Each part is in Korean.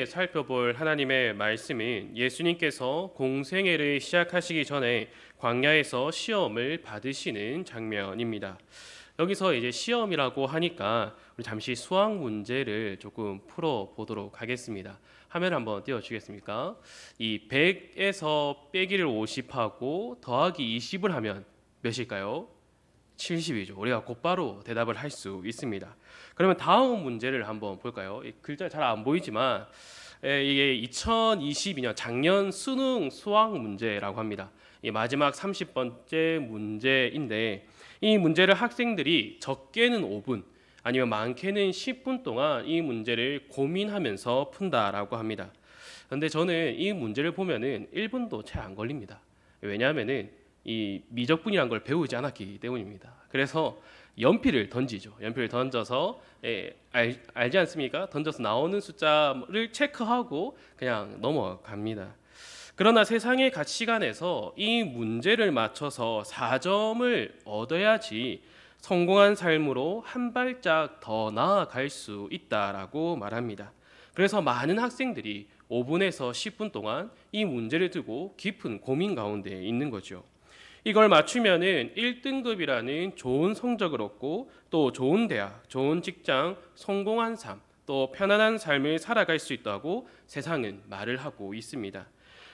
살펴볼 하나님의 말씀은 예수님께서 공생애를 시작하시기 전에 광야에서 시험을 받으시는 장면입니다. 여기서 이제 시험이라고 하니까 우리 잠시 수학 문제를 조금 풀어 보도록 하겠습니다. 화면 한번 띄워 주시겠습니까? 이 100에서 빼기를 50하고 더하기 20을 하면 몇일까요? 70이죠. 우리가 곧바로 대답을 할 수 있습니다. 그러면 다음 문제를 한번 볼까요? 글자 잘 안 보이지만 이게 2022년 작년 수능 수학 문제라고 합니다. 이 마지막 30번째 문제인데 이 문제를 학생들이 적게는 5분 아니면 많게는 10분 동안 이 문제를 고민하면서 푼다라고 합니다. 그런데 저는 이 문제를 보면은 1분도 채 안 걸립니다. 왜냐하면은 이 미적분이란 걸 배우지 않았기 때문입니다. 그래서 연필을 던지죠. 연필을 던져서 알지 않습니까? 던져서 나오는 숫자를 체크하고 그냥 넘어갑니다. 그러나 세상의 가치관에서 이 문제를 맞춰서 4점을 얻어야지 성공한 삶으로 한 발짝 더 나아갈 수 있다라고 말합니다. 그래서 많은 학생들이 5분에서 10분 동안 이 문제를 두고 깊은 고민 가운데 있는 거죠. 이걸 맞추면은 1등급이라는 좋은 성적을 얻고 또 좋은 대학, 좋은 직장, 성공한 삶, 또 편안한 삶을 살아갈 수 있다고 세상은 말을 하고 있습니다.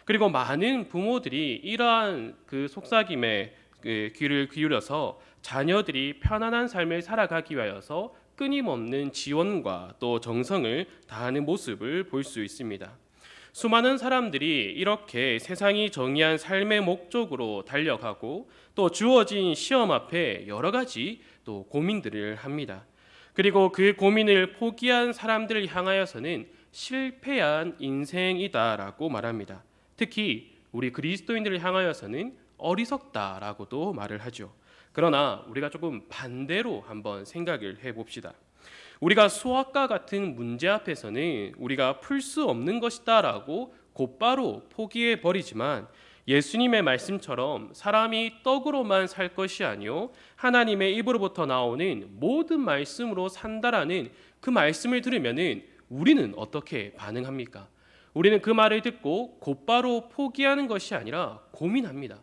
그리고 많은 부모들이 이러한 그 속삭임에 귀를 기울여서 자녀들이 편안한 삶을 살아가기 위하여서 끊임없는 지원과 또 정성을 다하는 모습을 볼 수 있습니다. 수많은 사람들이 이렇게 세상이 정의한 삶의 목적으로 달려가고 또 주어진 시험 앞에 여러 가지 또 고민들을 합니다. 그리고 그 고민을 포기한 사람들을 향하여서는 실패한 인생이다라고 말합니다. 특히 우리 그리스도인들을 향하여서는 어리석다라고도 말을 하죠. 그러나 우리가 조금 반대로 한번 생각을 해봅시다. 우리가 수학과 같은 문제 앞에서는 우리가 풀 수 없는 것이다라고 곧바로 포기해 버리지만 예수님의 말씀처럼 사람이 떡으로만 살 것이 아니요 하나님의 입으로부터 나오는 모든 말씀으로 산다라는 그 말씀을 들으면은 우리는 어떻게 반응합니까? 우리는 그 말을 듣고 곧바로 포기하는 것이 아니라 고민합니다.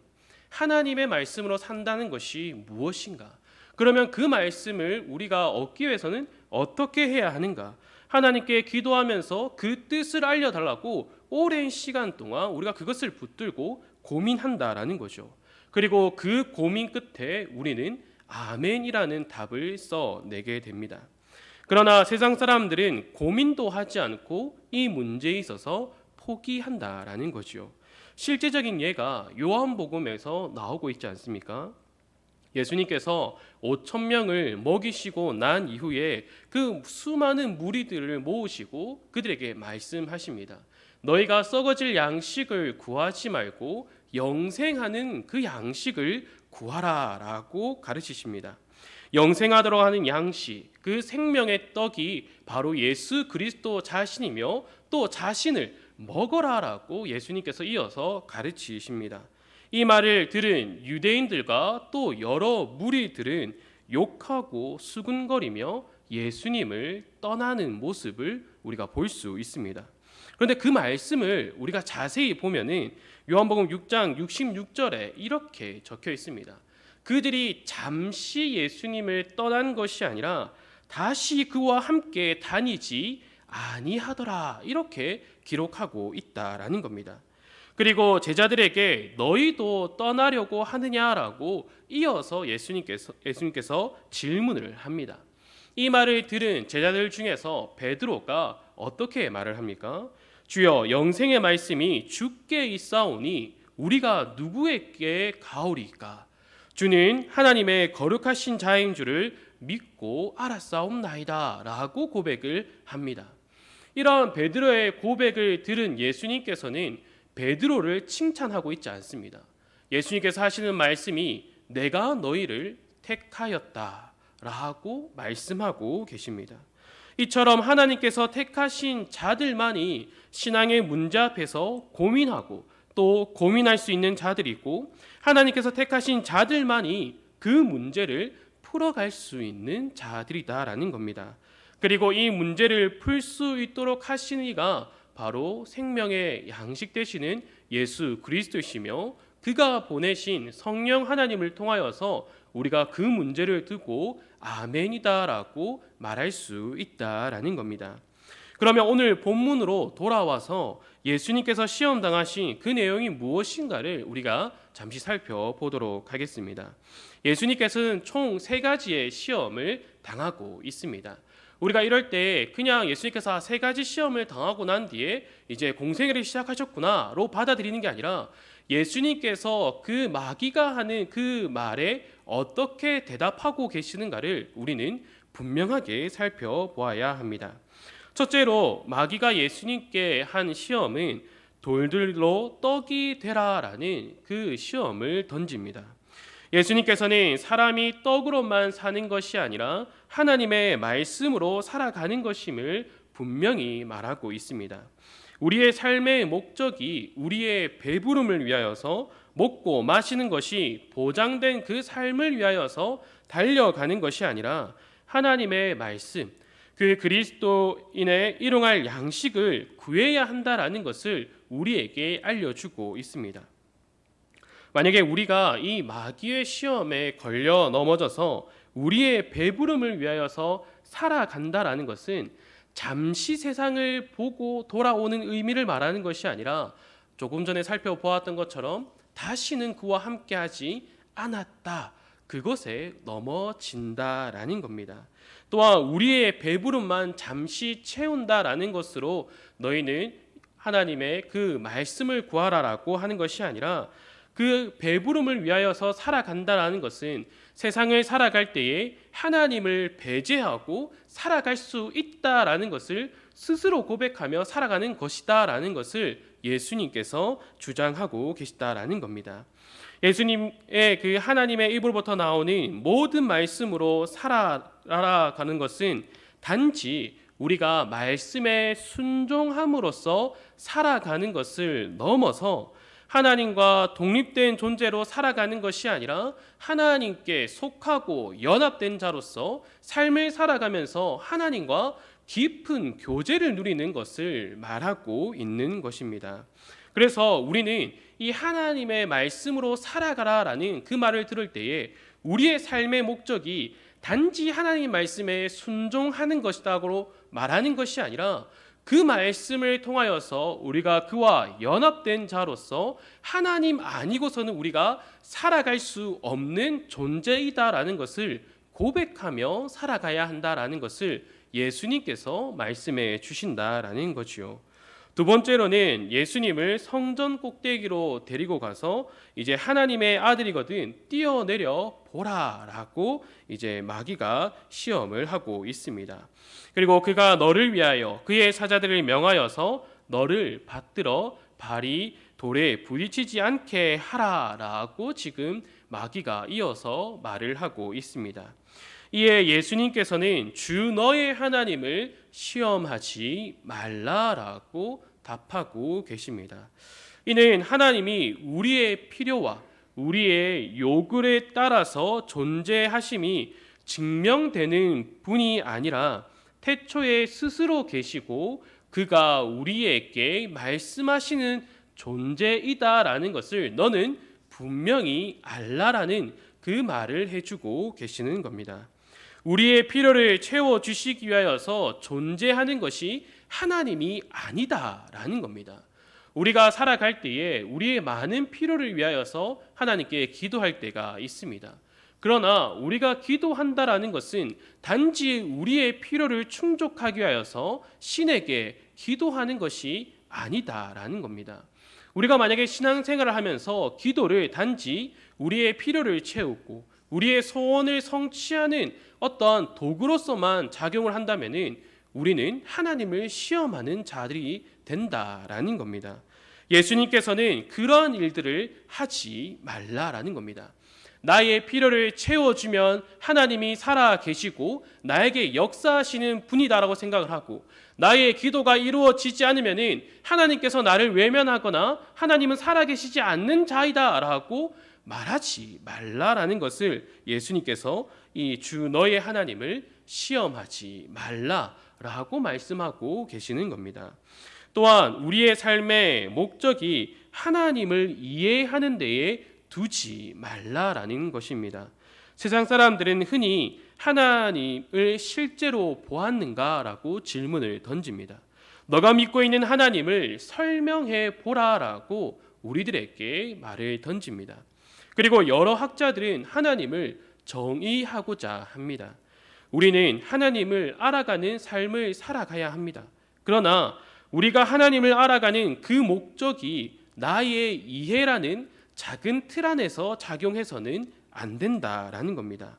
하나님의 말씀으로 산다는 것이 무엇인가? 그러면 그 말씀을 우리가 얻기 위해서는 어떻게 해야 하는가? 하나님께 기도하면서 그 뜻을 알려달라고 오랜 시간 동안 우리가 그것을 붙들고 고민한다라는 거죠. 그리고 그 고민 끝에 우리는 아멘이라는 답을 써내게 됩니다. 그러나 세상 사람들은 고민도 하지 않고 이 문제에 있어서 포기한다라는 거죠. 실제적인 예가 요한복음에서 나오고 있지 않습니까? 예수님께서 5천 명을 먹이시고 난 이후에 그 수많은 무리들을 모으시고 그들에게 말씀하십니다. 너희가 썩어질 양식을 구하지 말고 영생하는 그 양식을 구하라라고 가르치십니다. 영생하도록 하는 양식, 그 생명의 떡이 바로 예수 그리스도 자신이며 또 자신을 먹어라라고 예수님께서 이어서 가르치십니다. 이 말을 들은 유대인들과 또 여러 무리들은 욕하고 수군거리며 예수님을 떠나는 모습을 우리가 볼 수 있습니다. 그런데 그 말씀을 우리가 자세히 보면은 요한복음 6장 66절에 이렇게 적혀 있습니다. 그들이 잠시 예수님을 떠난 것이 아니라 다시 그와 함께 다니지 아니하더라 이렇게 기록하고 있다라는 겁니다. 그리고 제자들에게 너희도 떠나려고 하느냐라고 이어서 예수님께서 질문을 합니다. 이 말을 들은 제자들 중에서 베드로가 어떻게 말을 합니까? 주여 영생의 말씀이 주께 있사오니 우리가 누구에게 가오리까? 주는 하나님의 거룩하신 자인 줄을 믿고 알았사옵나이다 라고 고백을 합니다. 이런 베드로의 고백을 들은 예수님께서는 베드로를 칭찬하고 있지 않습니다. 예수님께서 하시는 말씀이 내가 너희를 택하였다 라고 말씀하고 계십니다. 이처럼 하나님께서 택하신 자들만이 신앙의 문제 앞에서 고민하고 또 고민할 수 있는 자들이고 하나님께서 택하신 자들만이 그 문제를 풀어갈 수 있는 자들이다라는 겁니다. 그리고 이 문제를 풀 수 있도록 하신 이가 바로 생명의 양식 되시는 예수 그리스도이시며 그가 보내신 성령 하나님을 통하여서 우리가 그 문제를 두고 아멘이다라고 말할 수 있다라는 겁니다. 그러면 오늘 본문으로 돌아와서 예수님께서 시험 당하신 그 내용이 무엇인가를 우리가 잠시 살펴보도록 하겠습니다. 예수님께서는 총 3가지의 시험을 당하고 있습니다. 우리가 이럴 때 그냥 예수님께서 3가지 시험을 당하고 난 뒤에 이제 공생애를 시작하셨구나로 받아들이는 게 아니라 예수님께서 그 마귀가 하는 그 말에 어떻게 대답하고 계시는가를 우리는 분명하게 살펴보아야 합니다. 첫째로 마귀가 예수님께 한 시험은 돌들로 떡이 되라라는 그 시험을 던집니다. 예수님께서는 사람이 떡으로만 사는 것이 아니라 하나님의 말씀으로 살아가는 것임을 분명히 말하고 있습니다. 우리의 삶의 목적이 우리의 배부름을 위하여서 먹고 마시는 것이 보장된 그 삶을 위하여서 달려가는 것이 아니라 하나님의 말씀, 그 그리스도인의 일용할 양식을 구해야 한다라는 것을 우리에게 알려주고 있습니다. 만약에 우리가 이 마귀의 시험에 걸려 넘어져서 우리의 배부름을 위하여서 살아간다라는 것은 잠시 세상을 보고 돌아오는 의미를 말하는 것이 아니라 조금 전에 살펴보았던 것처럼 다시는 그와 함께하지 않았다. 그것에 넘어진다라는 겁니다. 또한 우리의 배부름만 잠시 채운다라는 것으로 너희는 하나님의 그 말씀을 구하라라고 하는 것이 아니라 그 배부름을 위하여서 살아간다라는 것은 세상을 살아갈 때에 하나님을 배제하고 살아갈 수 있다라는 것을 스스로 고백하며 살아가는 것이다라는 것을 예수님께서 주장하고 계시다라는 겁니다. 예수님의 그 하나님의 입으로부터 나오는 모든 말씀으로 살아가는 것은 단지 우리가 말씀에 순종함으로써 살아가는 것을 넘어서 하나님과 독립된 존재로 살아가는 것이 아니라 하나님께 속하고 연합된 자로서 삶을 살아가면서 하나님과 깊은 교제를 누리는 것을 말하고 있는 것입니다. 그래서 우리는 이 하나님의 말씀으로 살아가라라는 그 말을 들을 때에 우리의 삶의 목적이 단지 하나님의 말씀에 순종하는 것이라고 말하는 것이 아니라 그 말씀을 통하여서 우리가 그와 연합된 자로서 하나님 아니고서는 우리가 살아갈 수 없는 존재이다라는 것을 고백하며 살아가야 한다라는 것을 예수님께서 말씀해 주신다라는 거지요. 두 번째로는 예수님을 성전 꼭대기로 데리고 가서 이제 하나님의 아들이거든 뛰어내려 보라라고 이제 마귀가 시험을 하고 있습니다. 그리고 그가 너를 위하여 그의 사자들을 명하여서 너를 받들어 발이 돌에 부딪히지 않게 하라라고 지금 마귀가 이어서 말을 하고 있습니다. 이에 예수님께서는 주 너의 하나님을 시험하지 말라라고 답하고 계십니다. 이는 하나님이 우리의 필요와 우리의 요구에 따라서 존재하심이 증명되는 분이 아니라 태초에 스스로 계시고 그가 우리에게 말씀하시는 존재이다라는 것을 너는 분명히 알라라는 그 말을 해주고 계시는 겁니다. 우리의 필요를 채워주시기 위하여서 존재하는 것이 하나님이 아니다라는 겁니다. 우리가 살아갈 때에 우리의 많은 필요를 위하여서 하나님께 기도할 때가 있습니다. 그러나 우리가 기도한다라는 것은 단지 우리의 필요를 충족하기 위하여서 신에게 기도하는 것이 아니다라는 겁니다. 우리가 만약에 신앙생활을 하면서 기도를 단지 우리의 필요를 채우고 우리의 소원을 성취하는 어떤 도구로서만 작용을 한다면은 우리는 하나님을 시험하는 자들이 된다라는 겁니다. 예수님께서는 그러한 일들을 하지 말라라는 겁니다. 나의 필요를 채워주면 하나님이 살아 계시고 나에게 역사하시는 분이다라고 생각을 하고 나의 기도가 이루어지지 않으면 하나님께서 나를 외면하거나 하나님은 살아 계시지 않는 자이다라고 말하지 말라라는 것을 예수님께서 이 주 너의 하나님을 시험하지 말라라고 말씀하고 계시는 겁니다. 또한 우리의 삶의 목적이 하나님을 이해하는 데에 두지 말라라는 것입니다. 세상 사람들은 흔히 하나님을 실제로 보았는가라고 질문을 던집니다. 너가 믿고 있는 하나님을 설명해 보라라고 우리들에게 말을 던집니다. 그리고 여러 학자들은 하나님을 정의하고자 합니다. 우리는 하나님을 알아가는 삶을 살아가야 합니다. 그러나 우리가 하나님을 알아가는 그 목적이 나의 이해라는 작은 틀 안에서 작용해서는 안 된다라는 겁니다.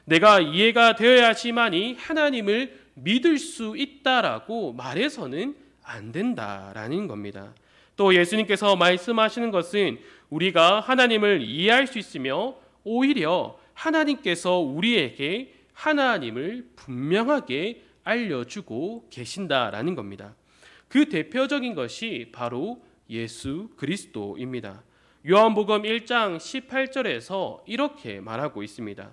내가 이해가 되어야지만이 하나님을 믿을 수 있다라고 말해서는 안 된다라는 겁니다. 또 예수님께서 말씀하시는 것은 우리가 하나님을 이해할 수 있으며 오히려 하나님께서 우리에게 하나님을 분명하게 알려주고 계신다라는 겁니다. 그 대표적인 것이 바로 예수 그리스도입니다. 요한복음 1장 18절에서 이렇게 말하고 있습니다.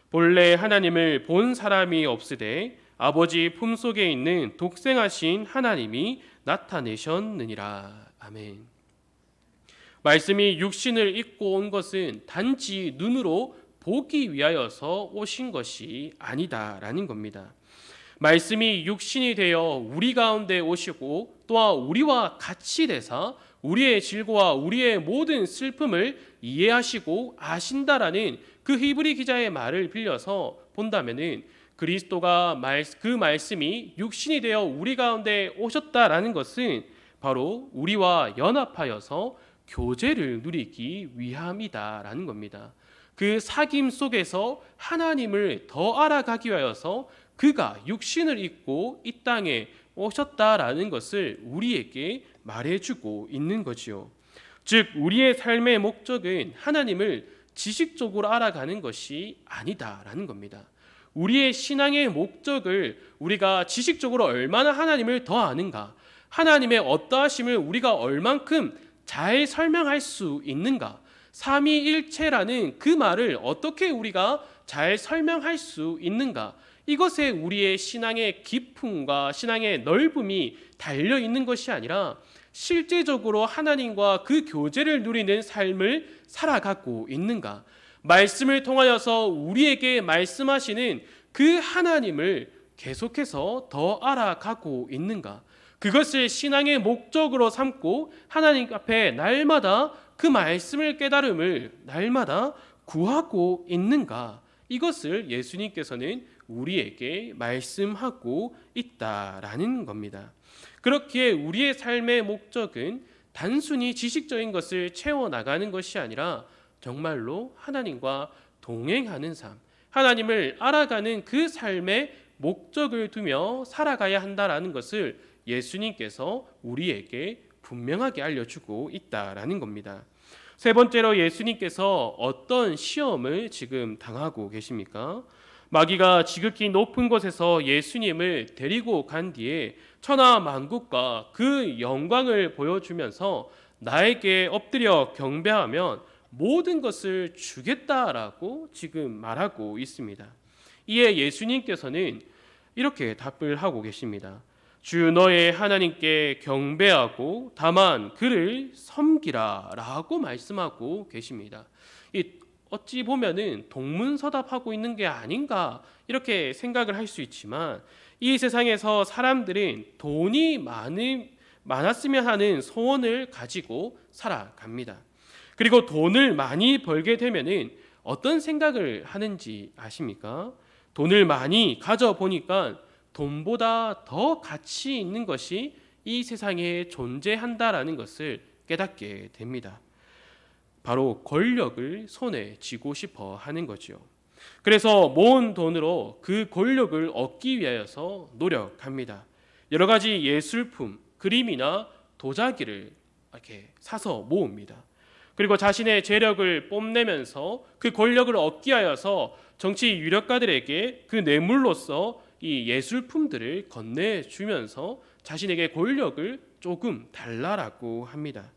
본래 하나님을 본 사람이 없으되 아버지 품속에 있는 독생하신 하나님이 나타내셨느니라. 아멘. 말씀이 육신을 입고 온 것은 단지 눈으로 보기 위하여서 오신 것이 아니다라는 겁니다. 말씀이 육신이 되어 우리 가운데 오시고 또한 우리와 같이 되사 우리의 질고와 우리의 모든 슬픔을 이해하시고 아신다라는 그 히브리 기자의 말을 빌려서 본다면은 그리스도가 그 말씀이 육신이 되어 우리 가운데 오셨다라는 것은 바로 우리와 연합하여서 교제를 누리기 위함이다라는 겁니다. 그 사귐 속에서 하나님을 더 알아가기 위하여서 그가 육신을 입고 이 땅에 오셨다라는 것을 우리에게 말해주고 있는 거지요. 즉 우리의 삶의 목적은 하나님을 지식적으로 알아가는 것이 아니다라는 겁니다. 우리의 신앙의 목적을 우리가 지식적으로 얼마나 하나님을 더 아는가, 하나님의 어떠하심을 우리가 얼만큼 잘 설명할 수 있는가, 삼위일체라는 그 말을 어떻게 우리가 잘 설명할 수 있는가, 이것에 우리의 신앙의 깊음과 신앙의 넓음이 달려 있는 것이 아니라 실제적으로 하나님과 그 교제를 누리는 삶을 살아가고 있는가, 말씀을 통하여서 우리에게 말씀하시는 그 하나님을 계속해서 더 알아가고 있는가, 그것을 신앙의 목적으로 삼고 하나님 앞에 날마다 그 말씀을 깨달음을 날마다 구하고 있는가, 이것을 예수님께서는 우리에게 말씀하고 있다라는 겁니다. 그렇기에 우리의 삶의 목적은 단순히 지식적인 것을 채워나가는 것이 아니라 정말로 하나님과 동행하는 삶, 하나님을 알아가는 그 삶의 목적을 두며 살아가야 한다라는 것을 예수님께서 우리에게 분명하게 알려주고 있다라는 겁니다. 세 번째로 예수님께서 어떤 시험을 지금 당하고 계십니까? 마귀가 지극히 높은 곳에서 예수님을 데리고 간 뒤에 천하 만국과 그 영광을 보여주면서 나에게 엎드려 경배하면 모든 것을 주겠다라고 지금 말하고 있습니다. 이에 예수님께서는 이렇게 답을 하고 계십니다. 주 너의 하나님께 경배하고 다만 그를 섬기라 라고 말씀하고 계십니다. 어찌 보면은 동문서답하고 있는 게 아닌가 이렇게 생각을 할 수 있지만 이 세상에서 사람들은 돈이 많았으면 하는 소원을 가지고 살아갑니다. 그리고 돈을 많이 벌게 되면은 어떤 생각을 하는지 아십니까? 돈을 많이 가져보니까 돈보다 더 가치 있는 것이 이 세상에 존재한다라는 것을 깨닫게 됩니다. 바로 권력을 손에 쥐고 싶어 하는 거죠. 그래서 모은 돈으로 그 권력을 얻기 위하여서 노력합니다. 여러 가지 예술품, 그림이나 도자기를 이렇게 사서 모읍니다. 그리고 자신의 재력을 뽐내면서 그 권력을 얻기 위하여서 정치 유력가들에게 그 뇌물로서 이 예술품들을 건네주면서 자신에게 권력을 조금 달라라고 합니다.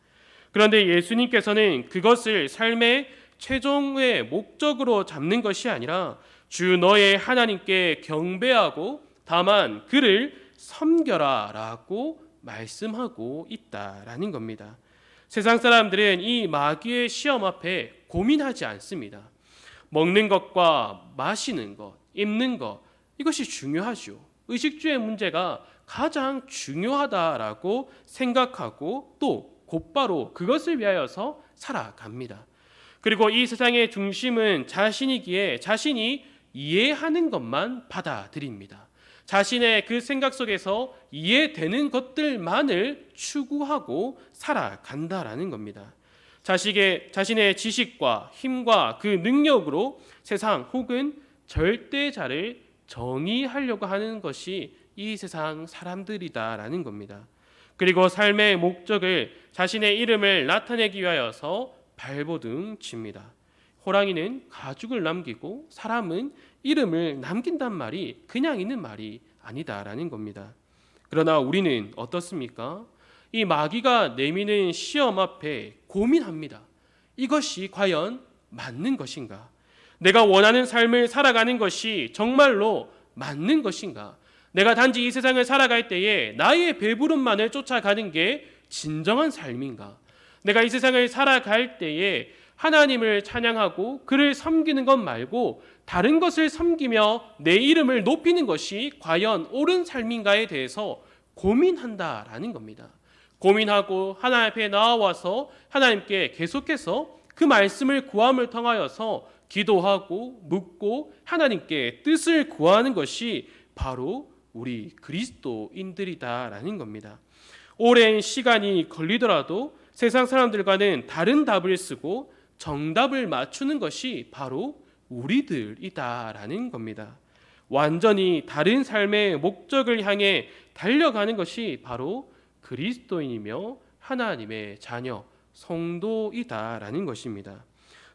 그런데 예수님께서는 그것을 삶의 최종의 목적으로 잡는 것이 아니라 주 너의 하나님께 경배하고 다만 그를 섬겨라 라고 말씀하고 있다라는 겁니다. 세상 사람들은 이 마귀의 시험 앞에 고민하지 않습니다. 먹는 것과 마시는 것, 입는 것, 이것이 중요하죠. 의식주의 문제가 가장 중요하다라고 생각하고 또 곧바로 그것을 위하여서 살아갑니다. 그리고 이 세상의 중심은 자신이기에 자신이 이해하는 것만 받아들입니다. 자신의 그 생각 속에서 이해되는 것들만을 추구하고 살아간다라는 겁니다. 자신의 지식과 힘과 그 능력으로 세상 혹은 절대자를 정의하려고 하는 것이 이 세상 사람들이다라는 겁니다. 그리고 삶의 목적을 자신의 이름을 나타내기 위하여서 발버둥 칩니다. 호랑이는 가죽을 남기고 사람은 이름을 남긴단 말이 그냥 있는 말이 아니다라는 겁니다. 그러나 우리는 어떻습니까? 이 마귀가 내미는 시험 앞에 고민합니다. 이것이 과연 맞는 것인가? 내가 원하는 삶을 살아가는 것이 정말로 맞는 것인가? 내가 단지 이 세상을 살아갈 때에 나의 배부름만을 쫓아가는 게 진정한 삶인가? 내가 이 세상을 살아갈 때에 하나님을 찬양하고 그를 섬기는 것 말고 다른 것을 섬기며 내 이름을 높이는 것이 과연 옳은 삶인가에 대해서 고민한다라는 겁니다. 고민하고 하나님 앞에 나와서 하나님께 계속해서 그 말씀을 구함을 통하여서 기도하고 묻고 하나님께 뜻을 구하는 것이 바로 우리 그리스도인들이다라는 겁니다. 오랜 시간이 걸리더라도 세상 사람들과는 다른 답을 쓰고 정답을 맞추는 것이 바로 우리들이다라는 겁니다. 완전히 다른 삶의 목적을 향해 달려가는 것이 바로 그리스도인이며 하나님의 자녀, 성도이다라는 것입니다.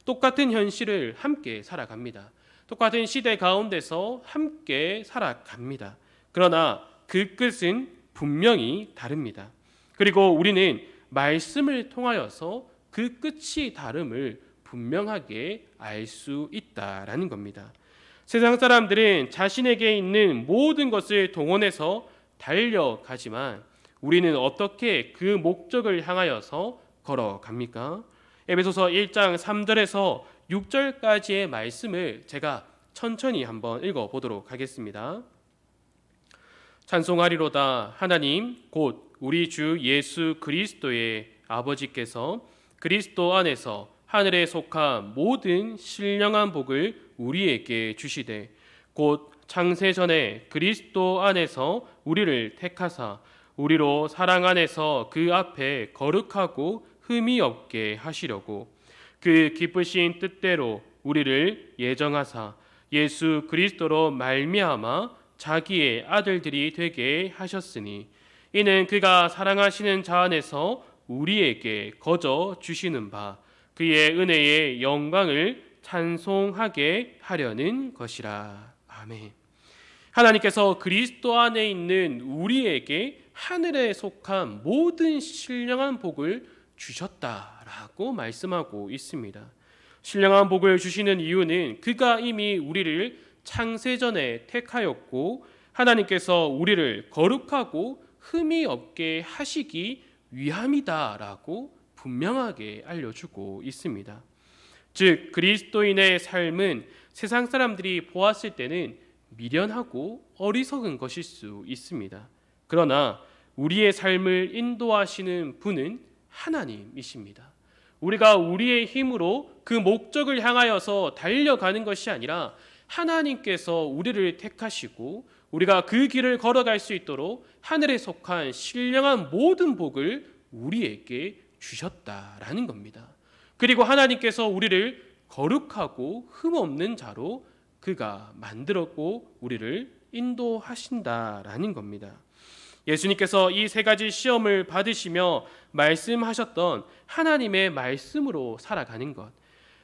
똑같은 현실을 함께 살아갑니다. 똑같은 시대 가운데서 함께 살아갑니다. 그러나 그 끝은 분명히 다릅니다. 그리고 우리는 말씀을 통하여서 그 끝이 다름을 분명하게 알 수 있다라는 겁니다. 세상 사람들은 자신에게 있는 모든 것을 동원해서 달려가지만 우리는 어떻게 그 목적을 향하여서 걸어갑니까? 에베소서 1장 3절에서 6절까지의 말씀을 제가 천천히 한번 읽어보도록 하겠습니다. 찬송하리로다. 하나님 곧 우리 주 예수 그리스도의 아버지께서 그리스도 안에서 하늘에 속한 모든 신령한 복을 우리에게 주시되 곧 창세전에 그리스도 안에서 우리를 택하사 우리로 사랑 안에서 그 앞에 거룩하고 흠이 없게 하시려고 그 기쁘신 뜻대로 우리를 예정하사 예수 그리스도로 말미암아 자기의 아들들이 되게 하셨으니 이는 그가 사랑하시는 자 안에서 우리에게 거저 주시는 바 그의 은혜의 영광을 찬송하게 하려는 것이라. 아멘. 하나님께서 그리스도 안에 있는 우리에게 하늘에 속한 모든 신령한 복을 주셨다라고 말씀하고 있습니다. 신령한 복을 주시는 이유는 그가 이미 우리를 창세전에 택하였고 하나님께서 우리를 거룩하고 흠이 없게 하시기 위함이다라고 분명하게 알려주고 있습니다. 즉 그리스도인의 삶은 세상 사람들이 보았을 때는 미련하고 어리석은 것일 수 있습니다. 그러나 우리의 삶을 인도하시는 분은 하나님이십니다. 우리가 우리의 힘으로 그 목적을 향하여서 달려가는 것이 아니라 하나님께서 우리를 택하시고 우리가 그 길을 걸어갈 수 있도록 하늘에 속한 신령한 모든 복을 우리에게 주셨다라는 겁니다. 그리고 하나님께서 우리를 거룩하고 흠없는 자로 그가 만들었고 우리를 인도하신다라는 겁니다. 예수님께서 이 세 가지 시험을 받으시며 말씀하셨던 하나님의 말씀으로 살아가는 것,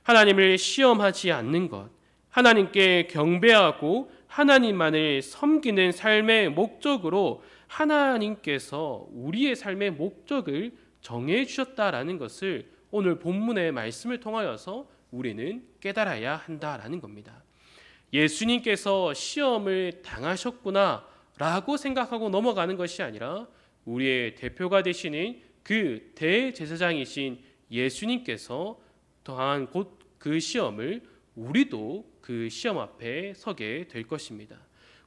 하나님을 시험하지 않는 것, 하나님께 경배하고 하나님만을 섬기는 삶의 목적으로 하나님께서 우리의 삶의 목적을 정해 주셨다라는 것을 오늘 본문의 말씀을 통하여서 우리는 깨달아야 한다라는 겁니다. 예수님께서 시험을 당하셨구나 라고 생각하고 넘어가는 것이 아니라 우리의 대표가 되시는 그 대제사장이신 예수님께서 더한 곧 그 시험을 우리도 그 시험 앞에 서게 될 것입니다.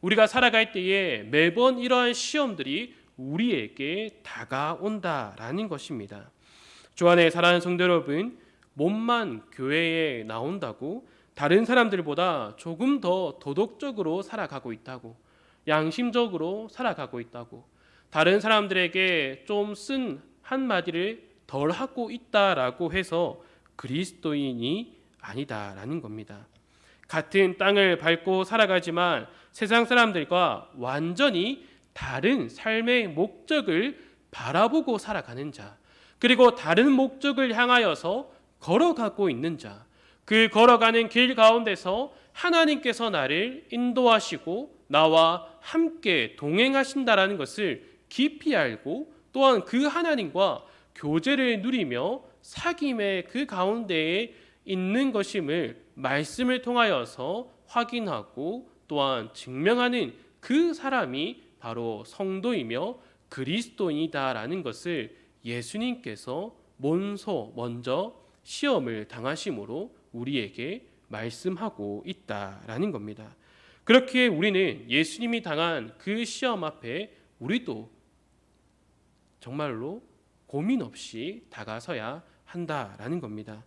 우리가 살아갈 때에 매번 이러한 시험들이 우리에게 다가온다라는 것입니다. 주 안에 사랑하는 성도 여러분, 몸만 교회에 나온다고 다른 사람들보다 조금 더 도덕적으로 살아가고 있다고, 양심적으로 살아가고 있다고, 다른 사람들에게 좀 쓴 한마디를 덜 하고 있다라고 해서 그리스도인이 아니다라는 겁니다. 같은 땅을 밟고 살아가지만 세상 사람들과 완전히 다른 삶의 목적을 바라보고 살아가는 자, 그리고 다른 목적을 향하여서 걸어가고 있는 자, 그 걸어가는 길 가운데서 하나님께서 나를 인도하시고 나와 함께 동행하신다라는 것을 깊이 알고 또한 그 하나님과 교제를 누리며 사귐의 그 가운데에 있는 것임을 말씀을 통하여서 확인하고 또한 증명하는 그 사람이 바로 성도이며 그리스도인이다라는 것을 예수님께서 먼저 시험을 당하심으로 우리에게 말씀하고 있다라는 겁니다. 그렇게 우리는 예수님이 당한 그 시험 앞에 우리도 정말로 고민 없이 다가서야 한다라는 겁니다.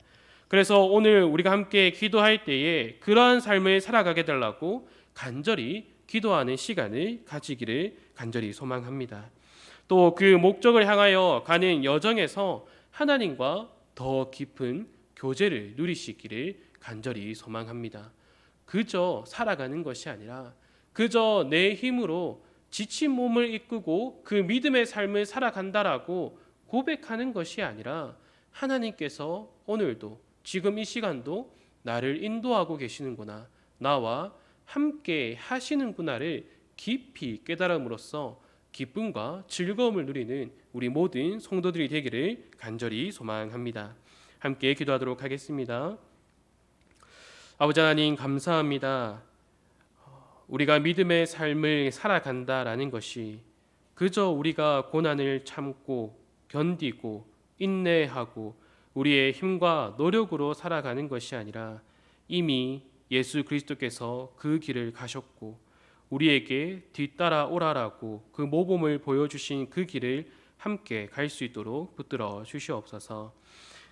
그래서 오늘 우리가 함께 기도할 때에 그러한 삶을 살아가게 달라고 간절히 기도하는 시간을 가지기를 간절히 소망합니다. 또 그 목적을 향하여 가는 여정에서 하나님과 더 깊은 교제를 누리시기를 간절히 소망합니다. 그저 살아가는 것이 아니라 그저 내 힘으로 지친 몸을 이끌고 그 믿음의 삶을 살아간다라고 고백하는 것이 아니라 하나님께서 오늘도 지금 이 시간도 나를 인도하고 계시는구나, 나와 함께 하시는구나를 깊이 깨달음으로써 기쁨과 즐거움을 누리는 우리 모든 성도들이 되기를 간절히 소망합니다. 함께 기도하도록 하겠습니다. 아버지 하나님, 감사합니다. 우리가 믿음의 삶을 살아간다라는 것이 그저 우리가 고난을 참고 견디고 인내하고 우리의 힘과 노력으로 살아가는 것이 아니라 이미 예수 그리스도께서 그 길을 가셨고 우리에게 뒤따라 오라라고 그 모범을 보여주신 그 길을 함께 갈 수 있도록 붙들어 주시옵소서.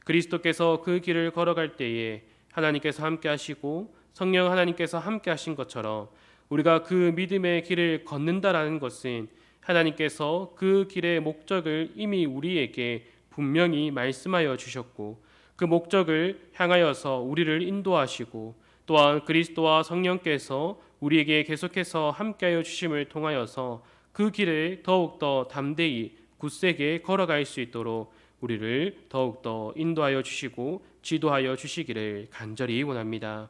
그리스도께서 그 길을 걸어갈 때에 하나님께서 함께 하시고 성령 하나님께서 함께 하신 것처럼 우리가 그 믿음의 길을 걷는다라는 것은 하나님께서 그 길의 목적을 이미 우리에게 분명히 말씀하여 주셨고 그 목적을 향하여서 우리를 인도하시고 또한 그리스도와 성령께서 우리에게 계속해서 함께하여 주심을 통하여서 그 길을 더욱더 담대히 굳세게 걸어갈 수 있도록 우리를 더욱더 인도하여 주시고 지도하여 주시기를 간절히 원합니다.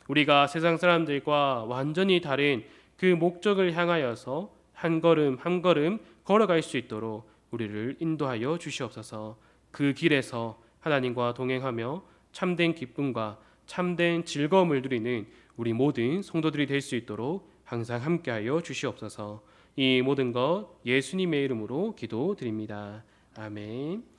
우리가 세상 사람들과 완전히 다른 그 목적을 향하여서 한 걸음 한 걸음 걸어갈 수 있도록 우리를 인도하여 주시옵소서. 그 길에서 하나님과 동행하며 참된 기쁨과 참된 즐거움을 누리는 우리 모든 성도들이 될 수 있도록 항상 함께하여 주시옵소서. 이 모든 것 예수님의 이름으로 기도드립니다. 아멘.